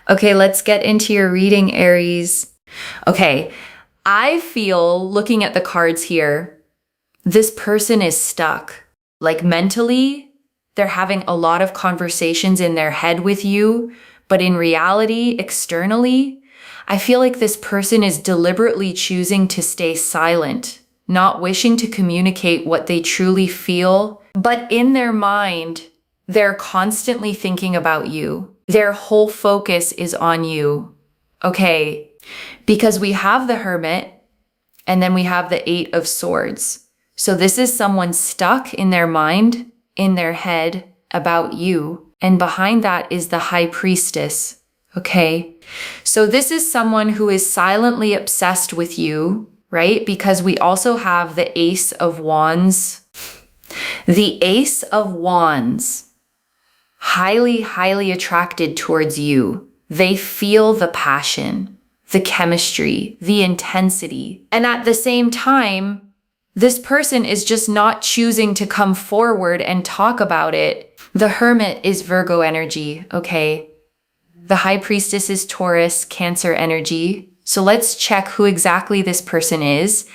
Okay, let's get into your reading, Aries. Okay, I feel looking at the cards here, this person is stuck. Like mentally, they're having a lot of conversations in their head with you, but in reality, externally, I feel like this person is deliberately choosing to stay silent, not wishing to communicate what they truly feel, but in their mind, they're constantly thinking about you. Their whole focus is on you. Okay, because we have the Hermit and then we have the Eight of Swords. So this is someone stuck in their mind, in their head about you. And behind that is the High Priestess. Okay, so this is someone who is silently obsessed with you, right? Because we also have the Ace of Wands. The Ace of Wands, highly, highly attracted towards you. They feel the passion, the chemistry, the intensity. And at the same time, this person is just not choosing to come forward and talk about it. The Hermit is Virgo energy, okay? The High Priestess is Taurus, Cancer energy. So let's check who exactly this person is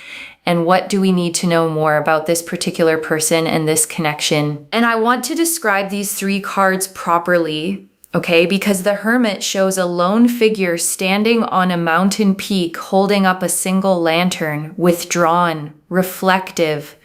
and what do we need to know more about this particular person and this connection. And I want to describe these three cards properly, okay? Because the Hermit shows a lone figure standing on a mountain peak holding up a single lantern, withdrawn, reflective,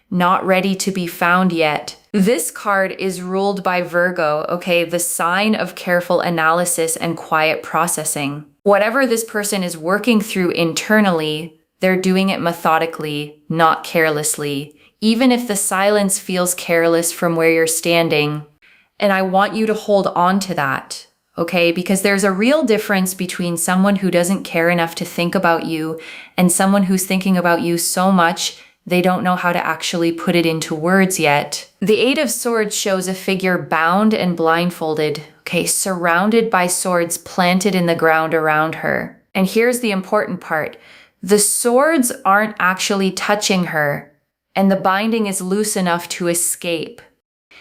not ready to be found yet. This card is ruled by Virgo, okay, the sign of careful analysis and quiet processing. Whatever this person is working through internally, they're doing it methodically, not carelessly, even if the silence feels careless from where you're standing. And I want you to hold on to that, okay? Because there's a real difference between someone who doesn't care enough to think about you and someone who's thinking about you so much they don't know how to actually put it into words yet. The Eight of Swords shows a figure bound and blindfolded, okay, surrounded by swords planted in the ground around her. And here's the important part. The swords aren't actually touching her, and the binding is loose enough to escape.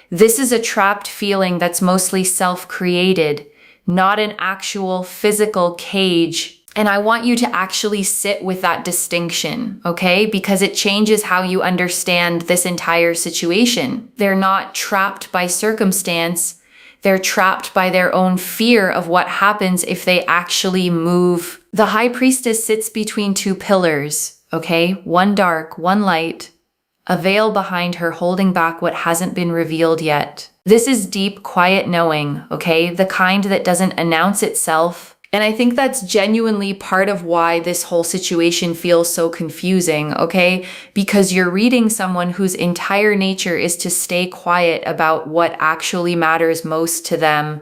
This is a trapped feeling that's mostly self-created, not an actual physical cage. And I want you to actually sit with that distinction, okay? Because it changes how you understand this entire situation. They're not trapped by circumstance. They're trapped by their own fear of what happens if they actually move. The High Priestess sits between two pillars, okay? One dark, one light, a veil behind her holding back what hasn't been revealed yet. This is deep, quiet knowing, okay? The kind that doesn't announce itself. And I think that's genuinely part of why this whole situation feels so confusing, okay? Because you're reading someone whose entire nature is to stay quiet about what actually matters most to them.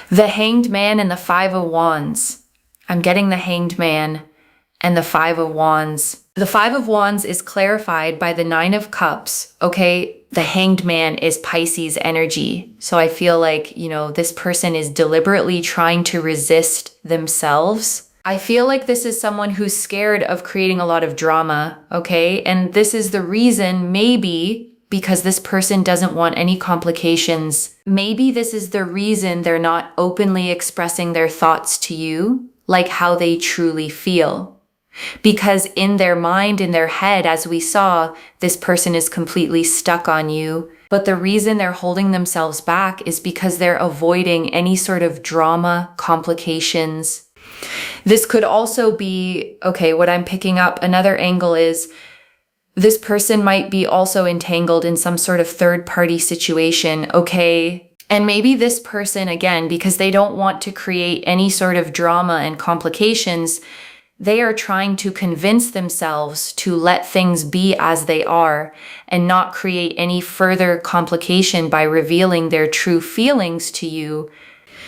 The Hanged Man and the Five of Wands. I'm getting the Hanged Man and the Five of Wands. The Five of Wands is clarified by the Nine of Cups, okay? The Hanged Man is Pisces energy. So I feel like, this person is deliberately trying to resist themselves. I feel like this is someone who's scared of creating a lot of drama, okay? And this is the reason, maybe, because this person doesn't want any complications. Maybe this is the reason they're not openly expressing their thoughts to you, like how they truly feel. Because in their mind, in their head, as we saw, this person is completely stuck on you. But the reason they're holding themselves back is because they're avoiding any sort of drama, complications. This could also be, okay, what I'm picking up, another angle is this person might be also entangled in some sort of third-party situation, okay? And maybe this person, again, because they don't want to create any sort of drama and complications, they are trying to convince themselves to let things be as they are and not create any further complication by revealing their true feelings to you.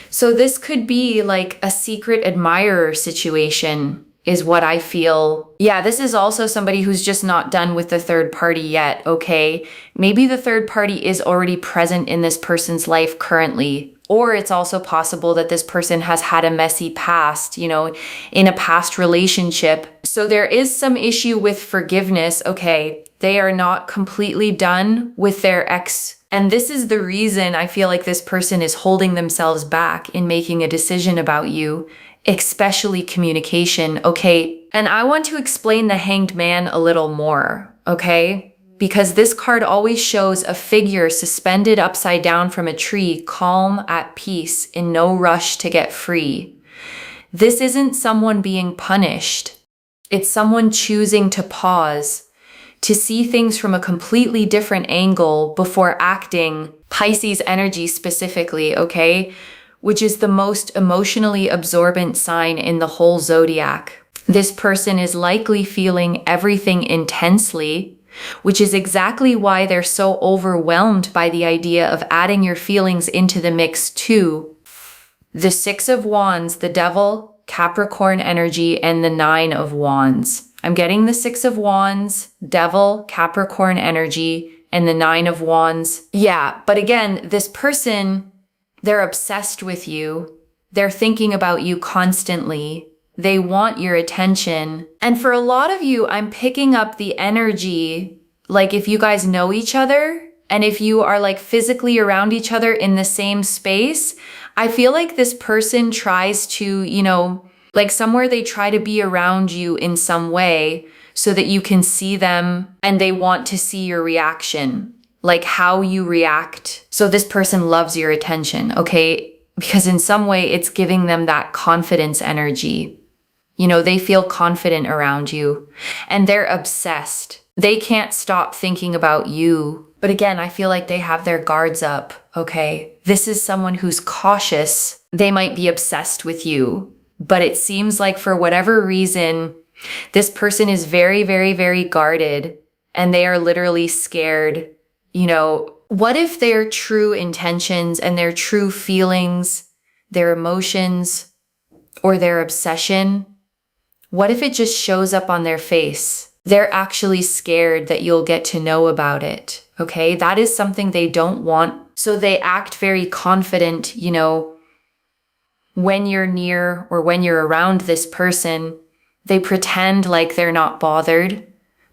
So this could be like a secret admirer situation is what I feel, Yeah, this is also somebody who's just not done with the third party yet, okay? Maybe the third party is already present in this person's life currently. Or it's also possible that this person has had a messy past, in a past relationship. So there is some issue with forgiveness, okay? They are not completely done with their ex. And this is the reason I feel like this person is holding themselves back in making a decision about you, especially communication, okay? And I want to explain the Hanged Man a little more, okay? Because this card always shows a figure suspended upside down from a tree, calm, at peace, in no rush to get free. This isn't someone being punished. It's someone choosing to pause, to see things from a completely different angle before acting. Pisces energy specifically, okay? Which is the most emotionally absorbent sign in the whole zodiac. This person is likely feeling everything intensely, which is exactly why they're so overwhelmed by the idea of adding your feelings into the mix too. The Six of Wands, the Devil, Capricorn energy, and the Nine of Wands. I'm getting the Six of Wands, Devil, Capricorn energy, and the Nine of Wands. Yeah, but again, this person, they're obsessed with you. They're thinking about you constantly. They want your attention. And for a lot of you, I'm picking up the energy, like if you guys know each other and if you are like physically around each other in the same space, I feel like this person tries to, like somewhere they try to be around you in some way so that you can see them and they want to see your reaction, like how you react. So this person loves your attention, okay? Because in some way it's giving them that confidence energy. They feel confident around you and they're obsessed. They can't stop thinking about you. But again, I feel like they have their guards up, okay? This is someone who's cautious. They might be obsessed with you, but it seems like for whatever reason, this person is very, very, very guarded and they are literally scared. What if their true intentions and their true feelings, their emotions, or their obsession, what if it just shows up on their face? They're actually scared that you'll get to know about it, okay? That is something they don't want. So they act very confident, when you're near or when you're around this person, they pretend like they're not bothered,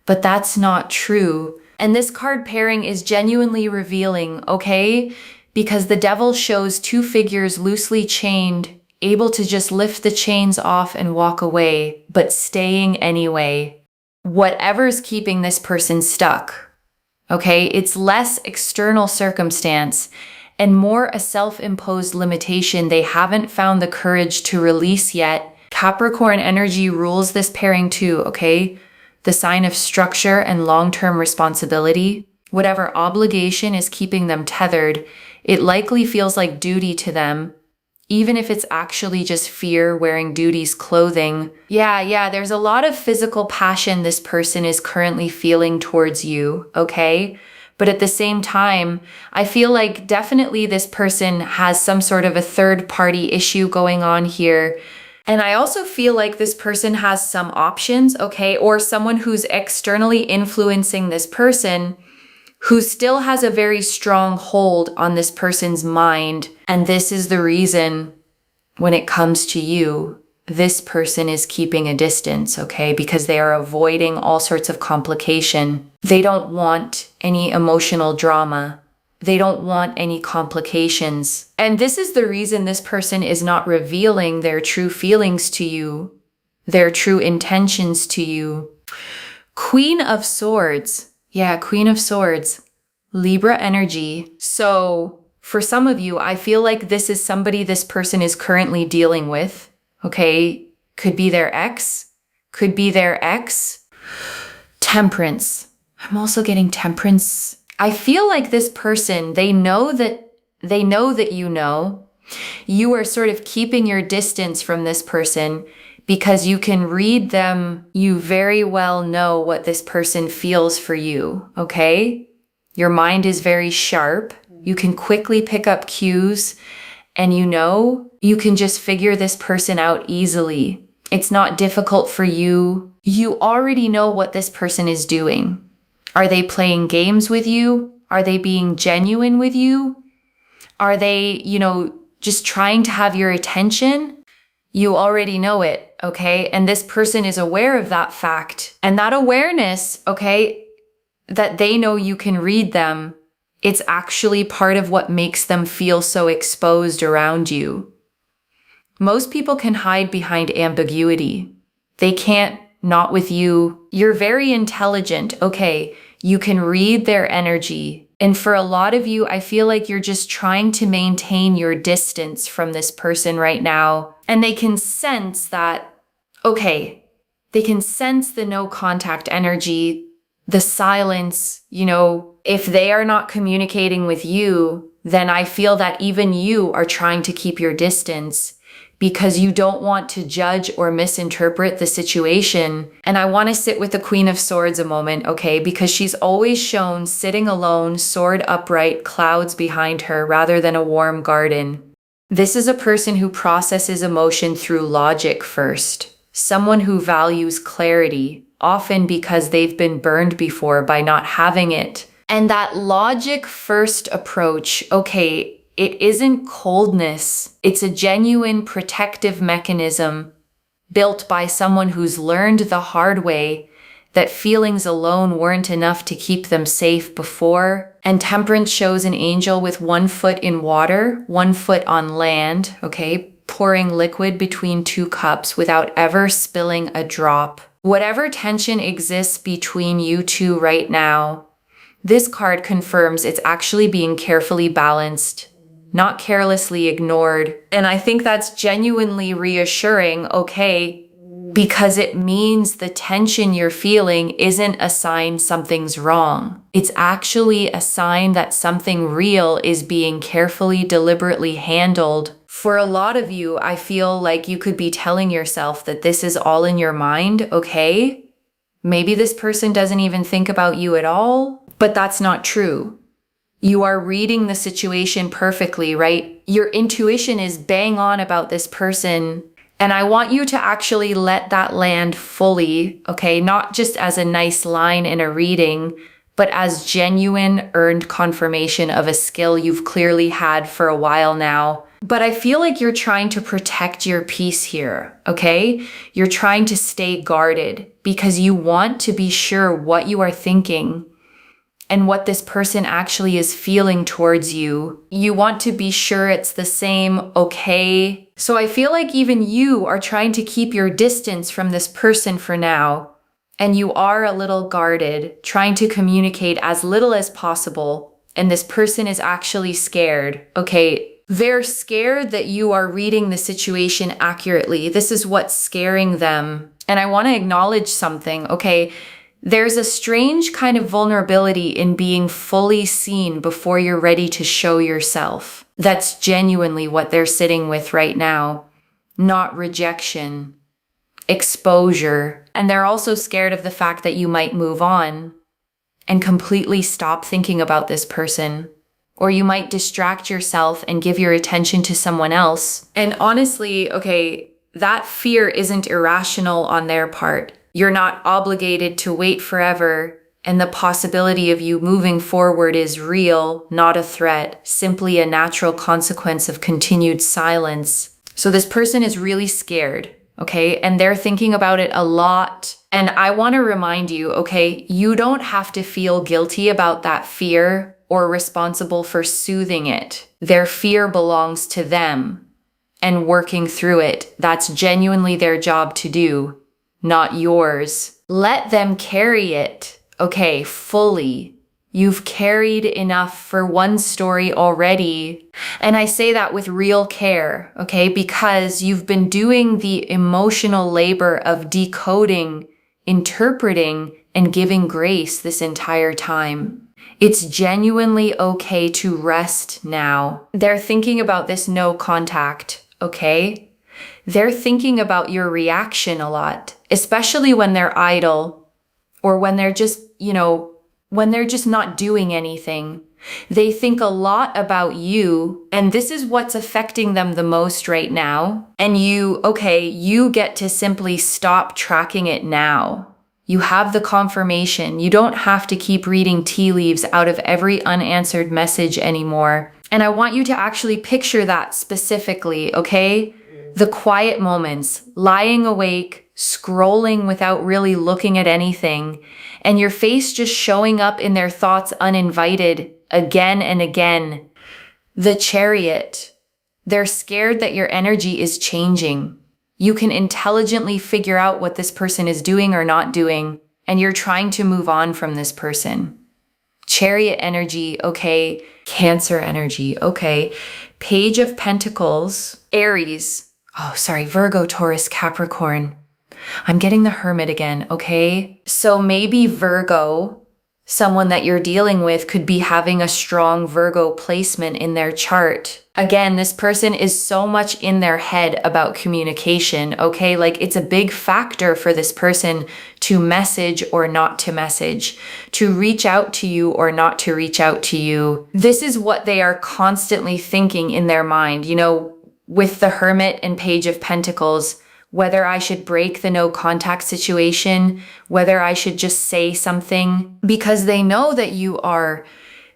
but that's not true. And this card pairing is genuinely revealing, okay? Because the Devil shows two figures loosely chained, able to just lift the chains off and walk away, but staying anyway. Whatever's keeping this person stuck, okay? It's less external circumstance and more a self-imposed limitation they haven't found the courage to release yet. Capricorn energy rules this pairing too, okay? The sign of structure and long-term responsibility. Whatever obligation is keeping them tethered, it likely feels like duty to them, even if it's actually just fear wearing duty's clothing. Yeah, there's a lot of physical passion this person is currently feeling towards you, okay? But at the same time, I feel like definitely this person has some sort of a third-party issue going on here. And I also feel like this person has some options, okay? Or someone who's externally influencing this person who still has a very strong hold on this person's mind. And this is the reason when it comes to you, this person is keeping a distance, okay? Because they are avoiding all sorts of complication. They don't want any emotional drama. They don't want any complications. And this is the reason this person is not revealing their true feelings to you, their true intentions to you. Queen of Swords. Yeah, Queen of Swords, Libra energy. So for some of you, I feel like this is somebody this person is currently dealing with, okay? Could be their ex, could be their ex. Temperance. I'm also getting Temperance. I feel like this person, they know that you are sort of keeping your distance from this person because you can read them. You very well know what this person feels for you, okay? Your mind is very sharp. You can quickly pick up cues and you can just figure this person out easily. It's not difficult for you. You already know what this person is doing. Are they playing games with you? Are they being genuine with you? Are they, just trying to have your attention? You already know it, okay? And this person is aware of that fact. And that awareness, okay, that they know you can read them, it's actually part of what makes them feel so exposed around you. Most people can hide behind ambiguity. They can't, not with you. You're very intelligent, okay? You can read their energy. And for a lot of you, I feel like you're just trying to maintain your distance from this person right now. And they can sense that, okay, they can sense the no contact energy, the silence. If they are not communicating with you, then I feel that even you are trying to keep your distance because you don't want to judge or misinterpret the situation. And I want to sit with the Queen of Swords a moment, okay? Because she's always shown sitting alone, sword upright, clouds behind her, rather than a warm garden. This is a person who processes emotion through logic first. Someone who values clarity, often because they've been burned before by not having it. And that logic first approach, okay, it isn't coldness. It's a genuine protective mechanism built by someone who's learned the hard way that feelings alone weren't enough to keep them safe before. And Temperance shows an angel with 1 foot in water, 1 foot on land, okay, pouring liquid between 2 cups without ever spilling a drop. Whatever tension exists between you two right now, this card confirms it's actually being carefully balanced, not carelessly ignored. And I think that's genuinely reassuring, okay, because it means the tension you're feeling isn't a sign something's wrong. It's actually a sign that something real is being carefully, deliberately handled. For a lot of you, I feel like you could be telling yourself that this is all in your mind, okay? Maybe this person doesn't even think about you at all, but that's not true. You are reading the situation perfectly, right? Your intuition is bang on about this person. And I want you to actually let that land fully, okay? Not just as a nice line in a reading, but as genuine earned confirmation of a skill you've clearly had for a while now. But I feel like you're trying to protect your peace here, okay? You're trying to stay guarded because you want to be sure what you are thinking and what this person actually is feeling towards you. You want to be sure it's the same, okay? So I feel like even you are trying to keep your distance from this person for now. And you are a little guarded, trying to communicate as little as possible. And this person is actually scared, okay? They're scared that you are reading the situation accurately. This is what's scaring them. And I want to acknowledge something, okay? There's a strange kind of vulnerability in being fully seen before you're ready to show yourself. That's genuinely what they're sitting with right now. Not rejection, exposure. And they're also scared of the fact that you might move on and completely stop thinking about this person. Or you might distract yourself and give your attention to someone else. And honestly, okay, that fear isn't irrational on their part. You're not obligated to wait forever, and the possibility of you moving forward is real, not a threat, simply a natural consequence of continued silence. So this person is really scared, okay? And they're thinking about it a lot. And I want to remind you, okay, you don't have to feel guilty about that fear or responsible for soothing it. Their fear belongs to them, and working through it, that's genuinely their job to do. Not yours. Let them carry it, okay, fully. You've carried enough for one story already. And I say that with real care, okay, because you've been doing the emotional labor of decoding, interpreting, and giving grace this entire time. It's genuinely okay to rest now. They're thinking about this no contact, okay? They're thinking about your reaction a lot, especially when they're idle or when they're just, when they're just not doing anything. They think a lot about you, and this is what's affecting them the most right now. And you get to simply stop tracking it now. You have the confirmation. You don't have to keep reading tea leaves out of every unanswered message anymore. And I want you to actually picture that specifically, okay? The quiet moments, lying awake, scrolling without really looking at anything, and your face just showing up in their thoughts uninvited again and again. The Chariot. They're scared that your energy is changing. You can intelligently figure out what this person is doing or not doing, and you're trying to move on from this person. Chariot energy, okay. Cancer energy, okay. Page of Pentacles, Aries. Virgo, Taurus, Capricorn. I'm getting the Hermit again, okay? So maybe Virgo, someone that you're dealing with, could be having a strong Virgo placement in their chart. Again, this person is so much in their head about communication, okay? Like it's a big factor for this person to message or not to message, to reach out to you or not to reach out to you. This is what they are constantly thinking in their mind, with the Hermit and Page of Pentacles. Whether I should break the no contact situation, whether I should just say something, because they know that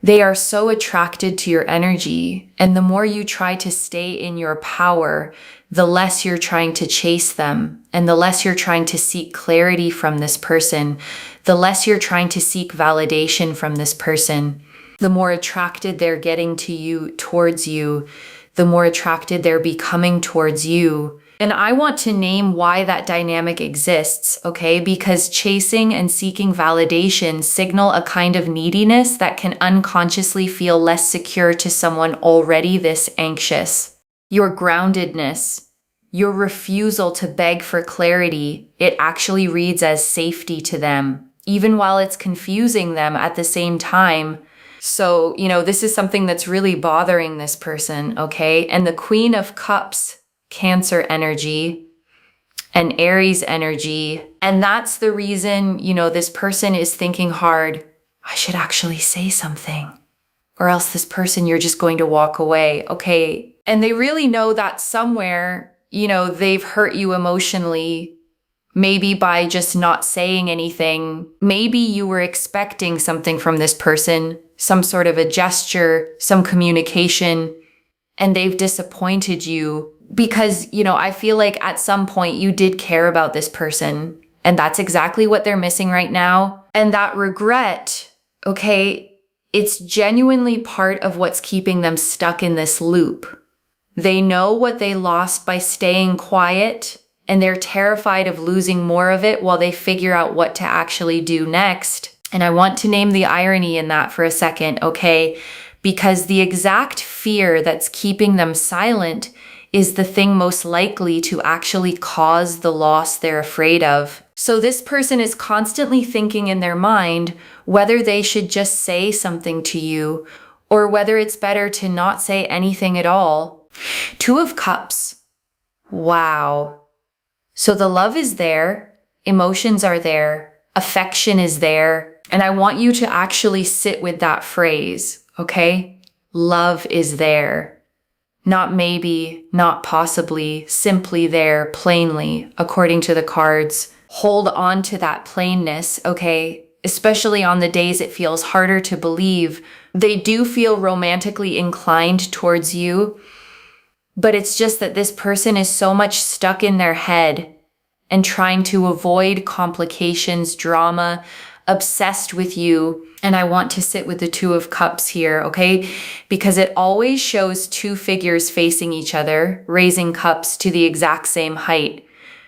they are so attracted to your energy. And the more you try to stay in your power, the less you're trying to chase them, and the less you're trying to seek clarity from this person, the less you're trying to seek validation from this person, the more attracted they're getting to you, towards you, the more attracted they're becoming towards you. And I want to name why that dynamic exists, okay? Because chasing and seeking validation signal a kind of neediness that can unconsciously feel less secure to someone already this anxious. Your groundedness, your refusal to beg for clarity, it actually reads as safety to them, even while it's confusing them at the same time. So, this is something that's really bothering this person, okay? And the Queen of Cups, Cancer energy, and Aries energy. And that's the reason, this person is thinking hard, I should actually say something, or else this person, you're just going to walk away, okay? And they really know that somewhere, they've hurt you emotionally, maybe by just not saying anything. Maybe you were expecting something from this person, some sort of a gesture, some communication, and they've disappointed you. Because, I feel like at some point you did care about this person, and that's exactly what they're missing right now. And that regret, okay, it's genuinely part of what's keeping them stuck in this loop. They know what they lost by staying quiet, and they're terrified of losing more of it while they figure out what to actually do next. And I want to name the irony in that for a second, okay? Because the exact fear that's keeping them silent is the thing most likely to actually cause the loss they're afraid of. So this person is constantly thinking in their mind whether they should just say something to you or whether it's better to not say anything at all. Two of Cups. Wow. So the love is there, emotions are there, affection is there, and I want you to actually sit with that phrase, okay? Love is there. Not maybe, not possibly, simply there, plainly, according to the cards. Hold on to that plainness, okay? Especially on the days it feels harder to believe. They do feel romantically inclined towards you, but it's just that this person is so much stuck in their head and trying to avoid complications, drama, obsessed with you. And I want to sit with the Two of Cups here, okay? Because it always shows two figures facing each other, raising cups to the exact same height.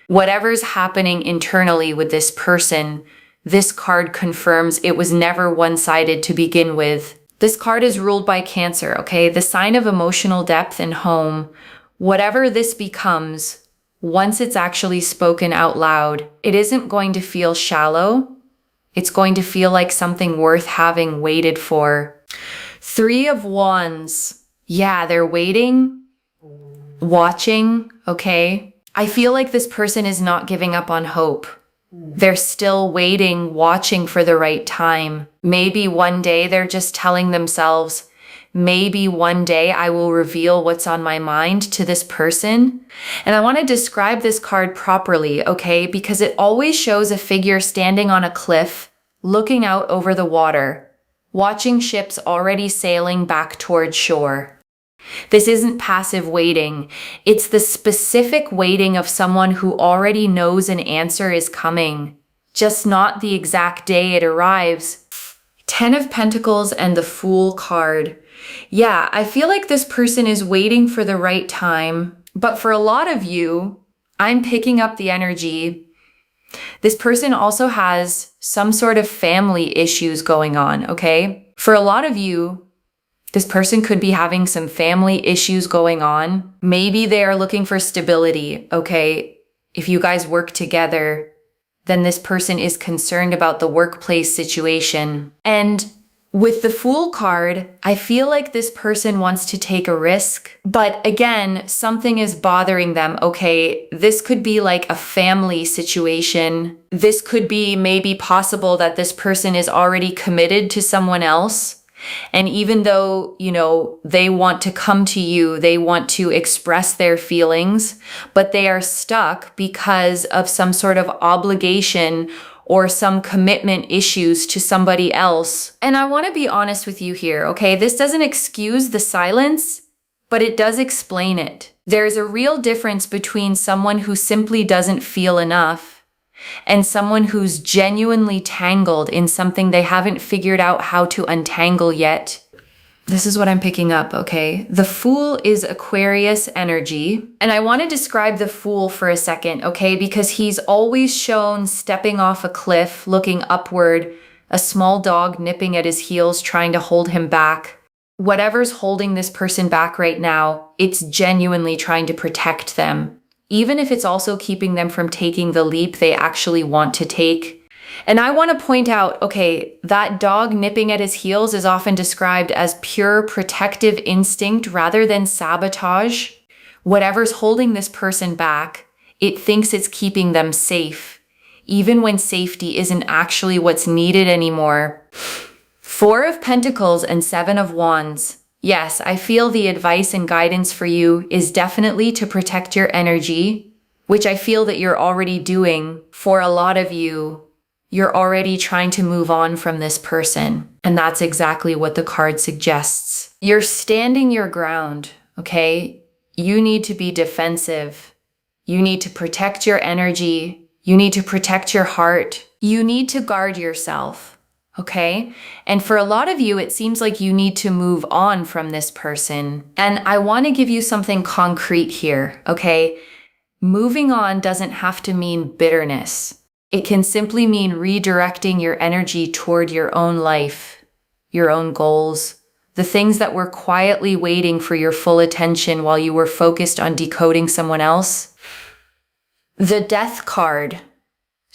Whatever's happening internally with this person, this card confirms it was never one-sided to begin with. This card is ruled by Cancer, okay? The sign of emotional depth and home. Whatever this becomes, once it's actually spoken out loud, it isn't going to feel shallow. It's going to feel like something worth having waited for. Three of Wands. Yeah, they're waiting, watching, okay? I feel like this person is not giving up on hope. They're still waiting, watching for the right time. Maybe one day they're just telling themselves, maybe one day I will reveal what's on my mind to this person. And I want to describe this card properly, okay? Because it always shows a figure standing on a cliff, looking out over the water, watching ships already sailing back toward shore. This isn't passive waiting. It's the specific waiting of someone who already knows an answer is coming, just not the exact day it arrives. 10 of Pentacles and the Fool card. Yeah, I feel like this person is waiting for the right time, but for a lot of you, I'm picking up the energy. This person also has some sort of family issues going on, okay? For a lot of you, this person could be having some family issues going on. Maybe they are looking for stability, okay? If you guys work together, then this person is concerned about the workplace situation. And with the Fool card, I feel like this person wants to take a risk, but again, something is bothering them, okay? This could be like a family situation. This could be maybe possible that this person is already committed to someone else. And even though, they want to come to you, they want to express their feelings, but they are stuck because of some sort of obligation or some commitment issues to somebody else. And I want to be honest with you here, okay? This doesn't excuse the silence, but it does explain it. There's a real difference between someone who simply doesn't feel enough and someone who's genuinely tangled in something they haven't figured out how to untangle yet. This is what I'm picking up, okay? The Fool is Aquarius energy. And I want to describe the Fool for a second, okay? Because he's always shown stepping off a cliff, looking upward, a small dog nipping at his heels, trying to hold him back. Whatever's holding this person back right now, it's genuinely trying to protect them, even if it's also keeping them from taking the leap they actually want to take. And I want to point out, okay, that dog nipping at his heels is often described as pure protective instinct rather than sabotage. Whatever's holding this person back, it thinks it's keeping them safe, even when safety isn't actually what's needed anymore. 4 of Pentacles and 7 of Wands. Yes, I feel the advice and guidance for you is definitely to protect your energy, which I feel that you're already doing. For a lot of you, you're already trying to move on from this person. And that's exactly what the card suggests. You're standing your ground, okay? You need to be defensive. You need to protect your energy. You need to protect your heart. You need to guard yourself. Okay? And for a lot of you, it seems like you need to move on from this person. And I want to give you something concrete here, okay? Moving on doesn't have to mean bitterness. It can simply mean redirecting your energy toward your own life, your own goals, the things that were quietly waiting for your full attention while you were focused on decoding someone else. The Death card.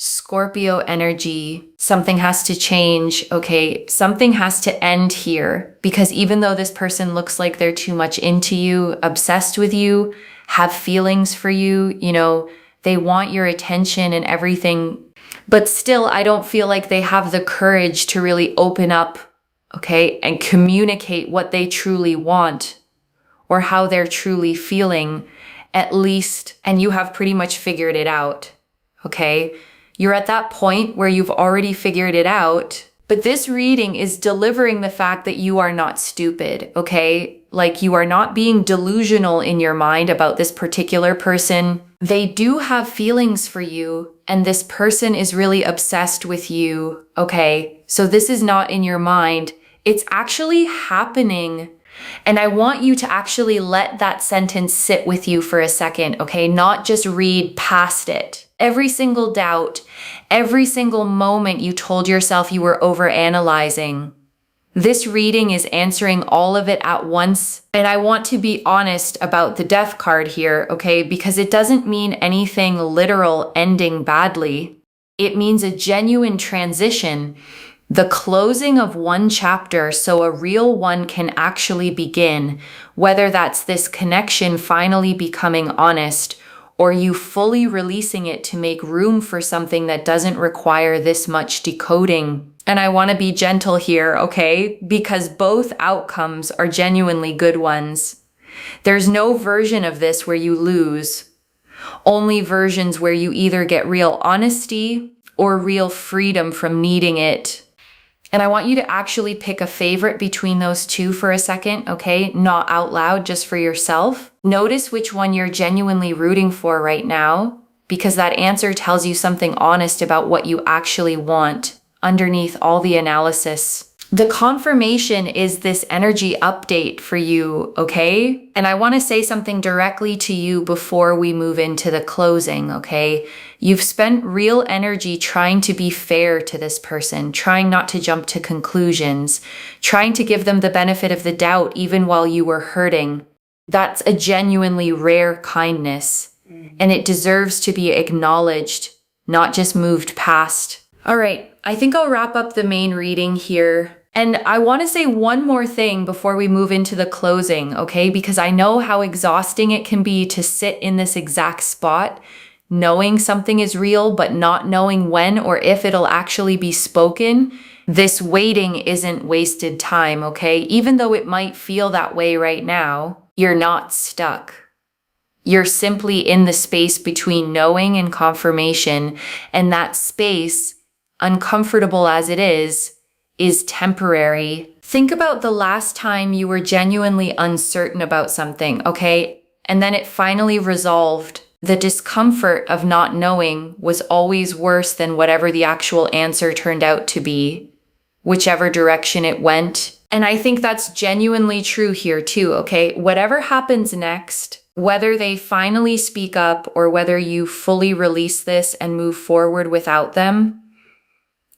Scorpio energy, something has to change, okay? Something has to end here, because even though this person looks like they're too much into you, obsessed with you, have feelings for you, they want your attention and everything, but still I don't feel like they have the courage to really open up, okay, and communicate what they truly want or how they're truly feeling, at least, and you have pretty much figured it out, okay? You're at that point where you've already figured it out, but this reading is delivering the fact that you are not stupid, okay? Like, you are not being delusional in your mind about this particular person. They do have feelings for you, and this person is really obsessed with you, okay? So this is not in your mind. It's actually happening. And I want you to actually let that sentence sit with you for a second, okay? Not just read past it. Every single doubt, every single moment you told yourself you were overanalyzing. This reading is answering all of it at once. And I want to be honest about the Death card here, okay? Because it doesn't mean anything literal ending badly. It means a genuine transition. The closing of one chapter so a real one can actually begin, whether that's this connection finally becoming honest, or you fully releasing it to make room for something that doesn't require this much decoding. And I want to be gentle here, okay? Because both outcomes are genuinely good ones. There's no version of this where you lose, only versions where you either get real honesty or real freedom from needing it. And I want you to actually pick a favorite between those two for a second, okay? Not out loud, just for yourself. Notice which one you're genuinely rooting for right now, because that answer tells you something honest about what you actually want underneath all the analysis. The confirmation is this energy update for you, okay? And I want to say something directly to you before we move into the closing, okay? You've spent real energy trying to be fair to this person, trying not to jump to conclusions, trying to give them the benefit of the doubt even while you were hurting. That's a genuinely rare kindness, and it deserves to be acknowledged, not just moved past. All right, I think I'll wrap up the main reading here. And I want to say one more thing before we move into the closing, okay? Because I know how exhausting it can be to sit in this exact spot, knowing something is real, but not knowing when or if it'll actually be spoken. This waiting isn't wasted time, okay? Even though it might feel that way right now, you're not stuck. You're simply in the space between knowing and confirmation, and that space, uncomfortable as it is temporary. Think about the last time you were genuinely uncertain about something, okay? And then it finally resolved. The discomfort of not knowing was always worse than whatever the actual answer turned out to be, whichever direction it went. And I think that's genuinely true here too, okay? Whatever happens next, whether they finally speak up or whether you fully release this and move forward without them,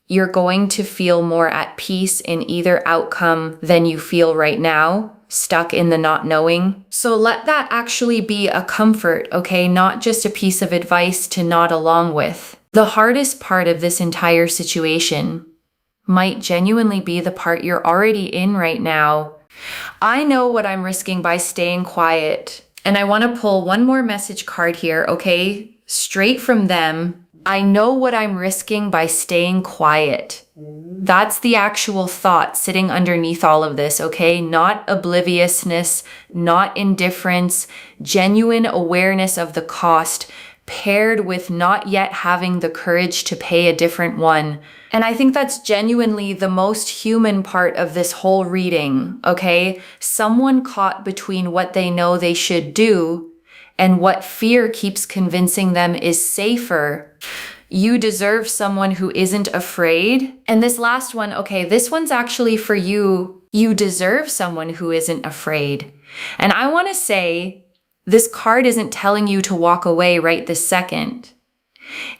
you're going to feel more at peace in either outcome than you feel right now, stuck in the not knowing. So let that actually be a comfort, okay? Not just a piece of advice to nod along with. The hardest part of this entire situation might genuinely be the part you're already in right now. I know what I'm risking by staying quiet. And I want to pull one more message card here, okay? Straight from them. I know what I'm risking by staying quiet. That's the actual thought sitting underneath all of this, okay? Not obliviousness, not indifference, genuine awareness of the cost, paired with not yet having the courage to pay a different one. And I think that's genuinely the most human part of this whole reading, okay? Someone caught between what they know they should do and what fear keeps convincing them is safer. You deserve someone who isn't afraid. And this last one, okay, this one's actually for you. You deserve someone who isn't afraid. And I want to say, this card isn't telling you to walk away right this second.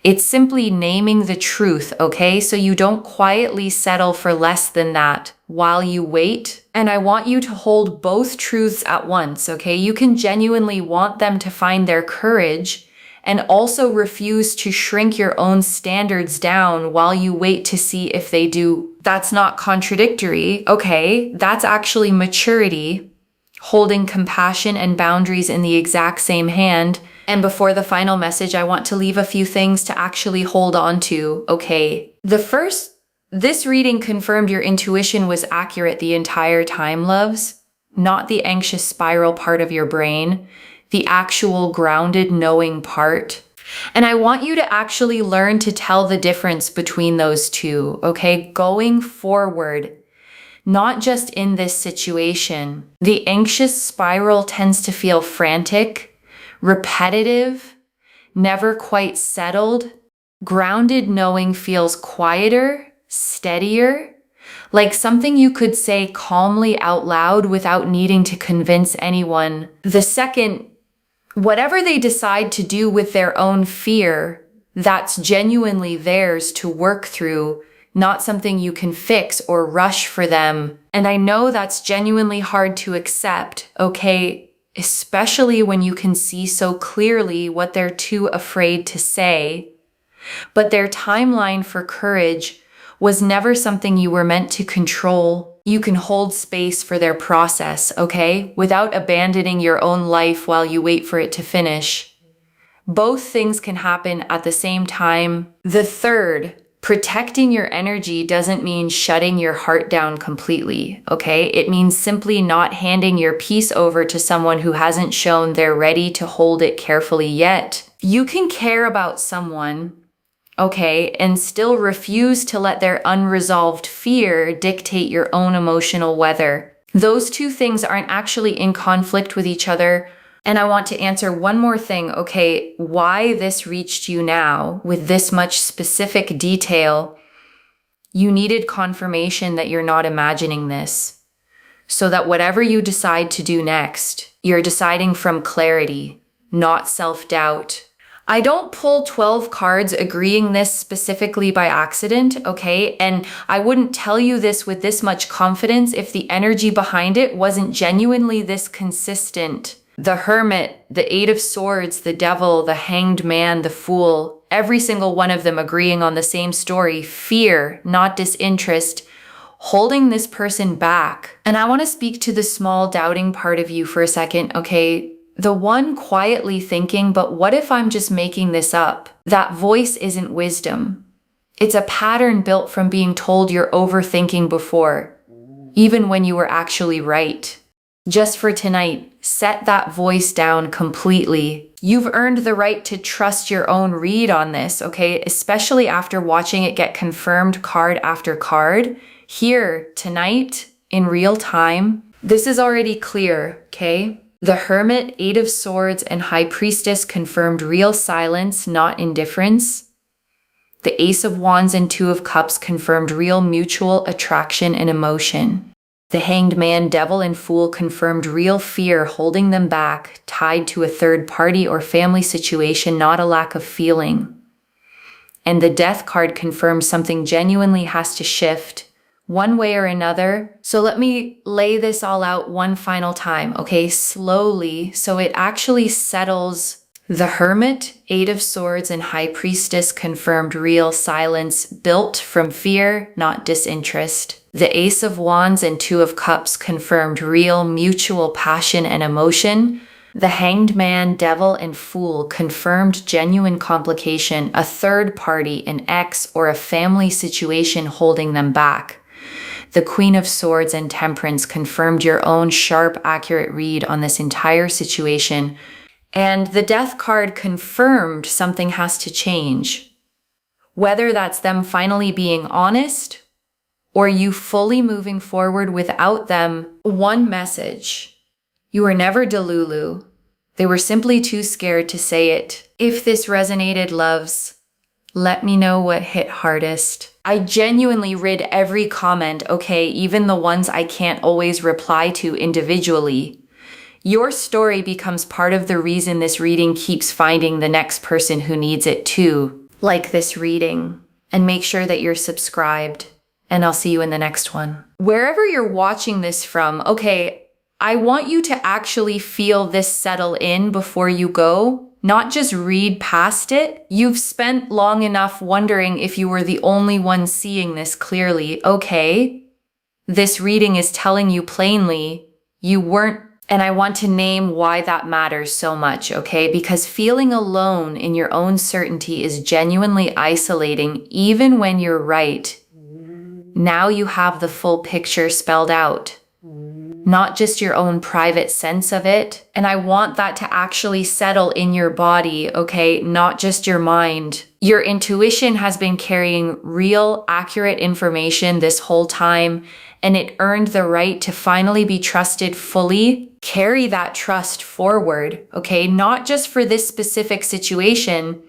It's simply naming the truth, okay? So you don't quietly settle for less than that while you wait. And I want you to hold both truths at once, okay? You can genuinely want them to find their courage and also refuse to shrink your own standards down while you wait to see if they do. That's not contradictory, okay? That's actually maturity, holding compassion and boundaries in the exact same hand. And before the final message, I want to leave a few things to actually hold on to, okay? This reading confirmed your intuition was accurate the entire time, loves. Not the anxious spiral part of your brain, the actual grounded knowing part. And I want you to actually learn to tell the difference between those two, okay? Going forward, not just in this situation. The anxious spiral tends to feel frantic, repetitive, never quite settled. Grounded knowing feels quieter, steadier, like something you could say calmly out loud without needing to convince anyone. The second, whatever they decide to do with their own fear, that's genuinely theirs to work through, not something you can fix or rush for them. And I know that's genuinely hard to accept, okay? Especially when you can see so clearly what they're too afraid to say. But their timeline for courage was never something you were meant to control. You can hold space for their process, okay? Without abandoning your own life while you wait for it to finish. Both things can happen at the same time. The third, protecting your energy doesn't mean shutting your heart down completely, okay? It means simply not handing your peace over to someone who hasn't shown they're ready to hold it carefully yet. You can care about someone, okay, and still refuse to let their unresolved fear dictate your own emotional weather. Those two things aren't actually in conflict with each other. And I want to answer one more thing, okay, why this reached you now with this much specific detail. You needed confirmation that you're not imagining this, so that whatever you decide to do next, you're deciding from clarity, not self-doubt. I don't pull 12 cards agreeing this specifically by accident, okay? And I wouldn't tell you this with this much confidence if the energy behind it wasn't genuinely this consistent. The Hermit, the Eight of Swords, the Devil, the Hanged Man, the Fool, every single one of them agreeing on the same story, fear, not disinterest, holding this person back. And I want to speak to the small doubting part of you for a second, okay? The one quietly thinking, but what if I'm just making this up? That voice isn't wisdom. It's a pattern built from being told you're overthinking before, even when you were actually right. Just for tonight, set that voice down completely. You've earned the right to trust your own read on this, okay? Especially after watching it get confirmed card after card. Here, tonight, in real time, this is already clear, okay? The Hermit, Eight of Swords, and High Priestess confirmed real silence, not indifference. The Ace of Wands and Two of Cups confirmed real mutual attraction and emotion. The Hanged Man, Devil, and Fool confirmed real fear holding them back, tied to a third party or family situation, not a lack of feeling. And the Death card confirms something genuinely has to shift, one way or another. So let me lay this all out one final time, okay? Slowly, so it actually settles. The Hermit, Eight of Swords, and High Priestess confirmed real silence built from fear, not disinterest. The Ace of Wands and Two of Cups confirmed real mutual passion and emotion. The Hanged Man, Devil, and Fool confirmed genuine complication, a third party, an ex, or a family situation holding them back. The Queen of Swords and Temperance confirmed your own sharp, accurate read on this entire situation. And the Death card confirmed something has to change. Whether that's them finally being honest or you fully moving forward without them. One message. You were never Delulu. They were simply too scared to say it. If this resonated, loves, let me know what hit hardest. I genuinely read every comment, okay, even the ones I can't always reply to individually. Your story becomes part of the reason this reading keeps finding the next person who needs it too. Like this reading, and make sure that you're subscribed, and I'll see you in the next one. Wherever you're watching this from, okay, I want you to actually feel this settle in before you go, not just read past it. You've spent long enough wondering if you were the only one seeing this clearly. Okay, this reading is telling you plainly you weren't. And I want to name why that matters so much, okay? Because feeling alone in your own certainty is genuinely isolating, even when you're right. Now you have the full picture spelled out, not just your own private sense of it. And I want that to actually settle in your body, okay? Not just your mind. Your intuition has been carrying real, accurate information this whole time, and it earned the right to finally be trusted fully. Carry that trust forward, okay? Not just for this specific situation,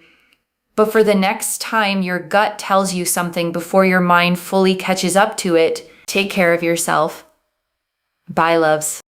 but for the next time your gut tells you something before your mind fully catches up to it. Take care of yourself. Bye, loves.